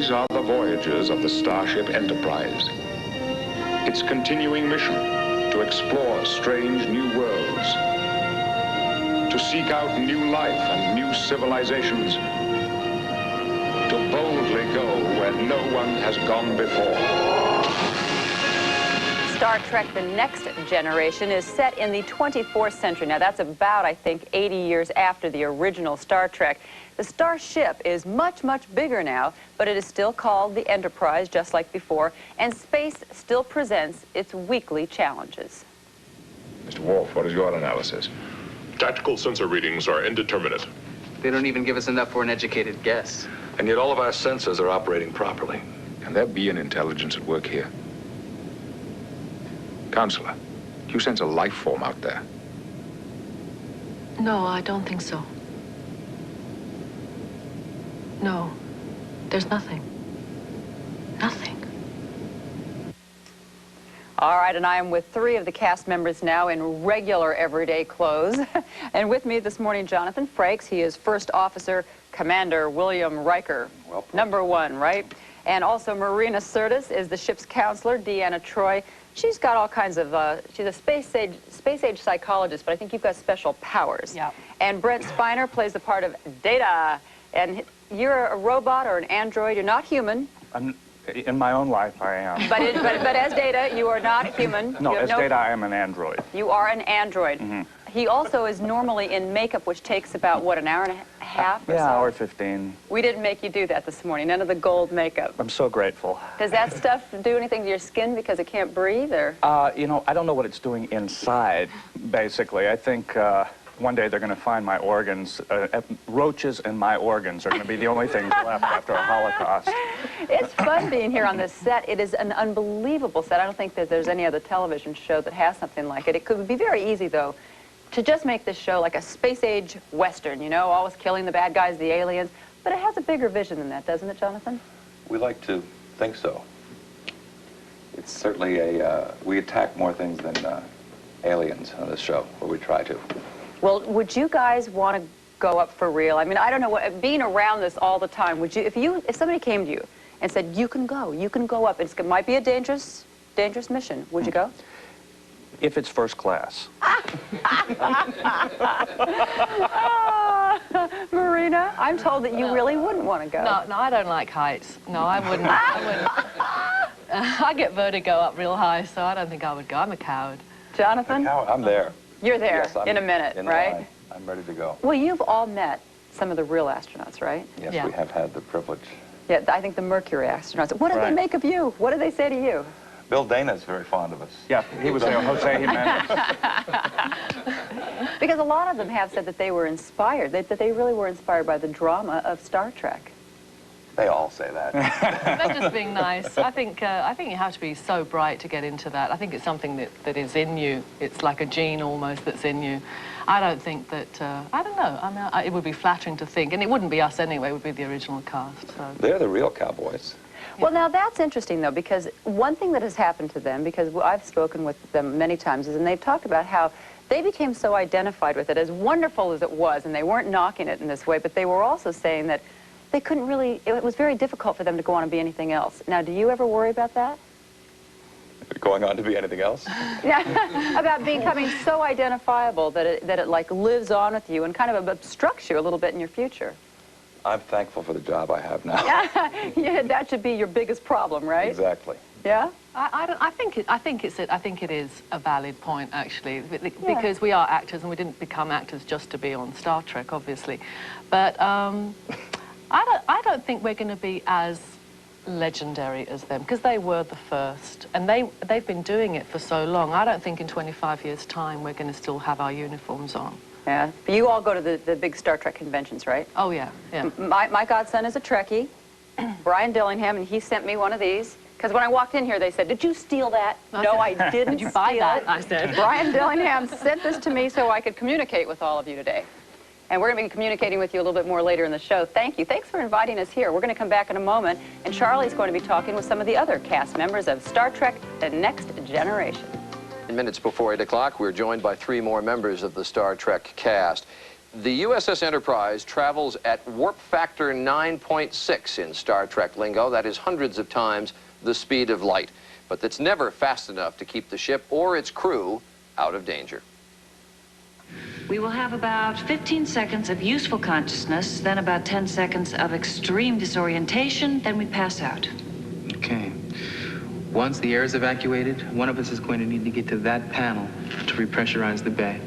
These are the voyages of the Starship Enterprise. Its continuing mission to explore strange new worlds, to seek out new life and new civilizations, to boldly go where no one has gone before. Star Trek: The Next Generation is set in the 24th century. Now, that's about, I think, 80 years after the original Star Trek. The Starship is much, much bigger now, but it is still called the Enterprise, just like before, and space still presents its weekly challenges. Mr. Worf, what is your analysis? Tactical sensor readings are indeterminate. They don't even give us enough for an educated guess. And yet all of our sensors are operating properly. Can there be an intelligence at work here? Counselor, do you sense a life form out there? No, I don't think so. No, there's nothing. Nothing. All right, and I am with 3 of the cast members now in regular everyday clothes. And with me this morning, Jonathan Frakes. He is First Officer Commander William Riker. Well, number 1, right? And also Marina Sirtis is the ship's counselor, Deanna Troi. She's got all kinds of, she's a space age psychologist, but I think you've got special powers. Yeah. And Brent Spiner plays the part of Data. And you're a robot or an android. You're not human. In my own life, I am. But as Data, you are not human. No, as Data, I am an android. You are an android. Mm-hmm. He also is normally in makeup, which takes about, what, an hour and a half or so? Yeah, hour 15. We didn't make you do that this morning. None of the gold makeup. I'm so grateful. Does that stuff do anything to your skin because it can't breathe, or? You know, I don't know what it's doing inside, basically. I think one day they're going to find my organs. Roaches and my organs are going to be the only things left after a Holocaust. It's fun being here on this set. It is an unbelievable set. I don't think that there's any other television show that has something like it. It could be very easy, though, to just make this show like a space-age Western, you know, always killing the bad guys, the aliens. But it has a bigger vision than that, doesn't it, Jonathan? We like to think so. It's certainly a, we attack more things than aliens on this show, or we try to. Well, would you guys want to go up for real? I mean, I don't know, being around this all the time, would you, if somebody came to you and said, you can go up, it might be a dangerous mission, would you go? If it's first class. Marina, I'm told that you really wouldn't want to go. No, I don't like heights. No, I wouldn't. I get vertigo up real high, so I don't think I would go. I'm a coward. Jonathan? I'm there. You're there Yes, in a minute, in the right? line. I'm ready to go. Well, you've all met some of the real astronauts, right? Yes, Yeah. we have had the privilege. Yeah, I think the Mercury astronauts. What did they make of you? What did they say to you? Bill Dana's very fond of us. Yeah, he was there, Jose Jimenez. Because a lot of them have said that they were inspired, that they really were inspired by the drama of Star Trek. They all say that. They're just being nice. I think you have to be so bright to get into that. I think it's something that is in you. It's like a gene almost that's in you. I don't think that, I don't know. I mean, it would be flattering to think, and it wouldn't be us anyway, it would be the original cast. So. They're the real cowboys. Well, now that's interesting, though, because one thing that has happened to them, because I've spoken with them many times, is, and they've talked about how they became so identified with it, as wonderful as it was, and they weren't knocking it in this way, but they were also saying that they couldn't really, it was very difficult for them to go on and be anything else. Now, do you ever worry about that? Going on to be anything else? Yeah, about becoming so identifiable that it like lives on with you and kind of obstructs you a little bit in your future. I'm thankful for the job I have now. Yeah, that should be your biggest problem, right? Exactly. Yeah? I think it is a valid point, actually, because we are actors and we didn't become actors just to be on Star Trek, obviously. But I don't think we're going to be as legendary as them, because they were the first, and they've been doing it for so long. I don't think in 25 years' time we're going to still have our uniforms on. Yeah. But you all go to the big Star Trek conventions, right? Oh, yeah, yeah. My godson is a Trekkie, Brian Dillingham, and he sent me one of these. Because when I walked in here, they said, did you steal that? No, I didn't. Did you buy that? It. I said. Brian Dillingham sent this to me so I could communicate with all of you today. And we're going to be communicating with you a little bit more later in the show. Thank you. Thanks for inviting us here. We're going to come back in a moment, and Charlie's going to be talking with some of the other cast members of Star Trek: The Next Generation. Minutes before 8 o'clock, we're joined by 3 more members of the Star Trek cast. The USS Enterprise travels at warp factor 9.6 in Star Trek lingo. That is hundreds of times the speed of light. But that's never fast enough to keep the ship or its crew out of danger. We will have about 15 seconds of useful consciousness, then about 10 seconds of extreme disorientation, then we pass out. Okay. Once the air is evacuated, one of us is going to need to get to that panel to repressurize the bay.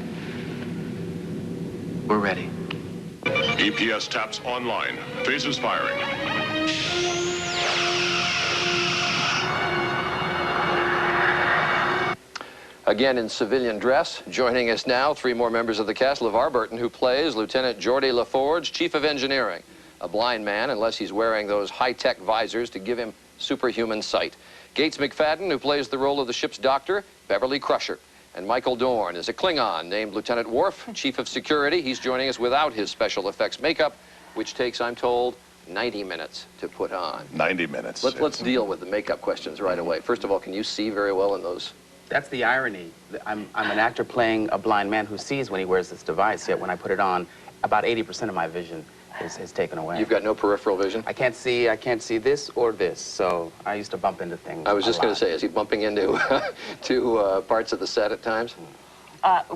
We're ready. EPS taps online. Phasers firing. Again in civilian dress, joining us now, three more members of the cast. LeVar Burton, who plays Lieutenant Geordi LaForge, Chief of Engineering, a blind man unless he's wearing those high-tech visors to give him superhuman sight. Gates McFadden, who plays the role of the ship's doctor, Beverly Crusher. And Michael Dorn is a Klingon named Lieutenant Worf, Chief of Security. He's joining us without his special effects makeup, which takes, I'm told, 90 minutes to put on. 90 minutes. Let's deal with the makeup questions right away. First of all, can you see very well in those? That's the irony. I'm an actor playing a blind man who sees when he wears this device, yet when I put it on, about 80% of my vision is taken away. You've got no peripheral vision? I can't see this or this, so I used to bump into things. I was just going to say, is he bumping into parts of the set at times?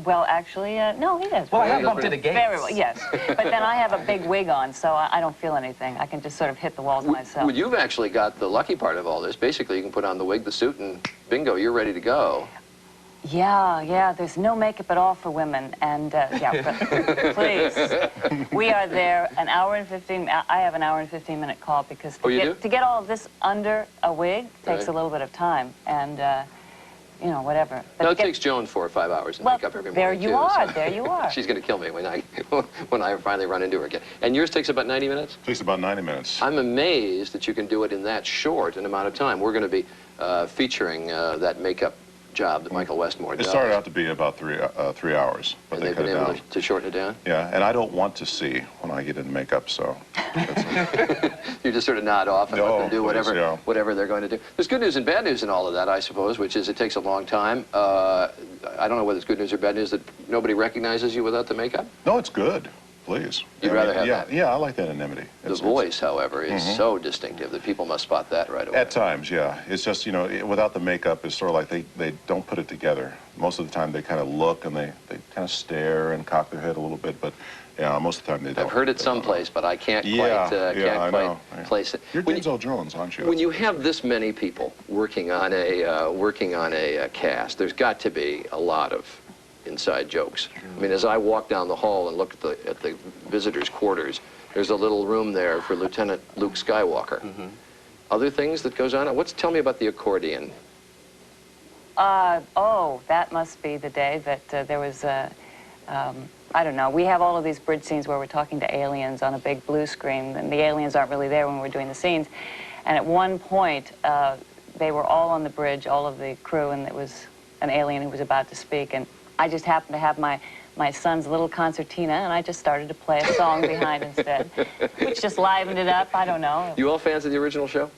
Well, actually, no, he does. Well, I have bumped into Gates. Very well, yes. But then I have a big wig on, so I don't feel anything. I can just sort of hit the walls myself. Well, you've actually got the lucky part of all this. Basically, you can put on the wig, the suit, and bingo, you're ready to go. Yeah, there's no makeup at all for women, and yeah, but please. We are there an hour and 15, I have an hour and 15-minute call because to get all of this under a wig takes a little bit of time, and you know, whatever. But no, it takes Joan 4 or 5 hours to make up every morning, there you are, so. there you are. She's going to kill me when I finally run into her again. And yours takes about 90 minutes? Takes about 90 minutes. I'm amazed that you can do it in that short an amount of time. We're going to be featuring that makeup job that Michael Westmore does. It started out to be about 3 hours, but and they they've cut been it able down. to shorten it down? Yeah, and I don't want to see when I get into makeup, so. You just sort of nod off and let them do please, yeah. whatever they're going to do. There's good news and bad news in all of that, I suppose, which is it takes a long time. I don't know whether it's good news or bad news that nobody recognizes you without the makeup. No, it's good. Please. You'd rather have that? Yeah, I like the anonymity. The voice, however, is so distinctive that people must spot that right away. At times, yeah. It's just, you know, without the makeup, it's sort of like they don't put it together. Most of the time, they kind of look and they kind of stare and cock their head a little bit, but yeah, most of the time they don't. I've heard it someplace, but I can't quite place it. You're Denzel Jones, aren't you? When you have this many people working on a cast, there's got to be a lot of inside jokes. I mean, as I walk down the hall and look at the visitors' quarters, there's a little room there for Lieutenant Luke Skywalker. Other things that goes on? Tell me about the accordion. Oh, that must be the day that there was I don't know. We have all of these bridge scenes where we're talking to aliens on a big blue screen, and the aliens aren't really there when we're doing the scenes. And at one point, they were all on the bridge, all of the crew, and it was an alien who was about to speak. And I just happened to have my son's little concertina, and I just started to play a song behind instead, which just livened it up. I don't know. You all fans of the original show?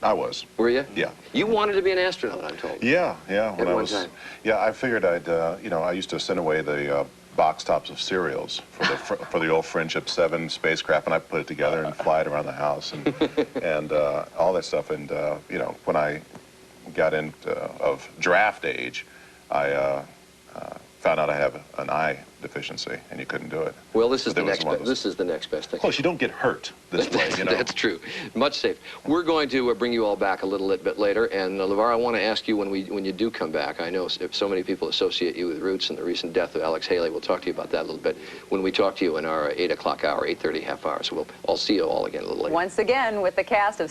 I was. Were you? Yeah. You wanted to be an astronaut, I'm told. Yeah. When At one time. Yeah, I figured I'd, you know, I used to send away the box tops of cereals for the old Friendship 7 spacecraft, and I put it together and fly it around the house and all that stuff. And you know, when I got into of draft age, I found out I have an eye deficiency, and you couldn't do it. Well, this is the next best thing. Plus, you don't get hurt this way, you know. That's true. Much safer. We're going to bring you all back a little bit later, and LeVar, I want to ask you when you do come back. I know if so many people associate you with Roots and the recent death of Alex Haley. We'll talk to you about that a little bit when we talk to you in our 8 o'clock hour, 8:30 half hour. So we'll see you all again a little later. Once again with the cast of